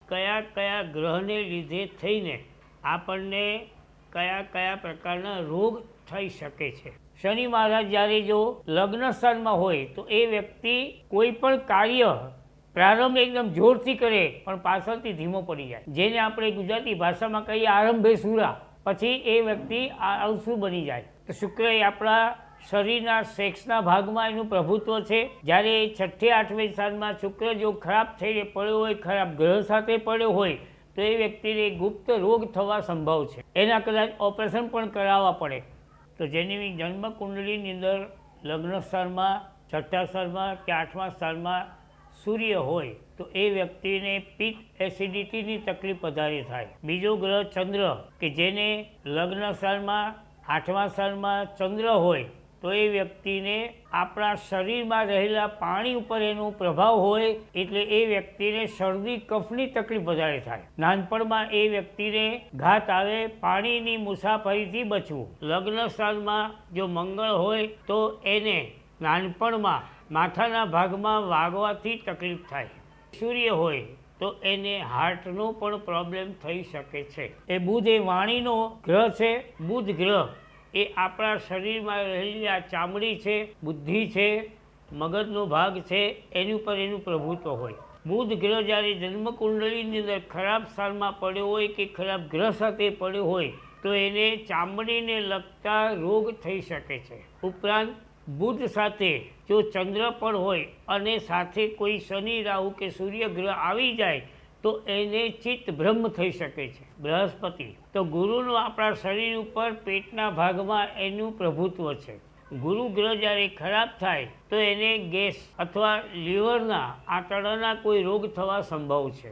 કયા કયા ગ્રહને લીધે થઈને આપણને કયા કયા પ્રકારના રોગ થઈ શકે છે। શનિ મહારાજ જ્યારે જો લગ્ન સ્થાનમાં હોય તો એ વ્યક્તિ કોઈ પણ કાર્ય પ્રારંભ એકદમ જોરથી કરે પણ પાછળથી ધીમો પડી જાય, જેને આપણે ગુજરાતી ભાષામાં કહીએ આરંભે સુરા, પછી એ વ્યક્તિ આળસુ બની જાય। તો શુક્ર એ આપણા શરીરના સેક્સના ભાગમાં એનું પ્રભુત્વ છે। જ્યારે 6ઠે 8મે સ્થાનમાં શુક્ર જો ખરાબ થઈને પડ્યો હોય, ખરાબ ગ્રહ સાથે પડ્યો હોય તો એ વ્યક્તિને ગુપ્ત રોગ થવા સંભવ છે, એના કદાચ ઓપરેશન પણ કરાવવા પડે। તો જેની જન્મ કુંડળીની અંદર લગ્ન સ્થાનમાં 6ઠા સ્થાનમાં કે 8મા સ્થાનમાં સૂર્ય હોય તો એ વ્યક્તિને પિત્ત એસિડિટીની તકલીફ વધારે થાય। બીજો ગ્રહ ચંદ્ર કે જેને લગ્ન સ્થાનમાં 8મા સ્થાનમાં ચંદ્ર હોય તો એ વ્યક્તિને આપણા શરીરમાં રહેલા પાણી ઉપર એનો પ્રભાવ હોય એટલે એ વ્યક્તિને શરદી કફની તકલીફ વધારે થાય। નાનપણમાં એ વ્યક્તિને ઘાત આવે, પાણીની મુસાફરીથી બચવું। લગ્ન સ્થાનમાં જો મંગળ હોય તો એને નાનપણમાં માથાના ભાગમાં વાગવાથી તકલીફ થાય। સૂર્ય હોય તો એને હાર્ટનો પણ પ્રોબ્લેમ થઈ શકે છે। એ બુધ એ વાણીનો ગ્રહ છે। બુધ ગ્રહ એ આપણા શરીરમાં રહેલી આ ચામડી છે, બુદ્ધિ છે, મગજનો ભાગ છે, એની ઉપર એનું પ્રભુત્વ હોય। બુધ ગ્રહ જ્યારે જન્મ કુંડળીની અંદર ખરાબ સ્થાનમાં પડ્યો હોય કે ખરાબ ગ્રહ સાથે પડ્યો હોય તો એને ચામડીને લગતા રોગ થઈ શકે છે। ઉપરાંત બુધ સાથે જો ચંદ્ર પણ હોય અને સાથે કોઈ શનિ, રાહુ કે સૂર્ય ગ્રહ આવી જાય તો એને ચિત્ત ભ્રમ થઈ શકે છે। બૃહસ્પતિ તો ગુરુનું આપણા શરીર ઉપર પેટના ભાગમાં એનું પ્રભુત્વ છે। ગુરુ ગ્રહ જ્યારે ખરાબ થાય તો એને ગેસ અથવા લીવરના આંતરડાના કોઈ રોગ થવા સંભવ છે।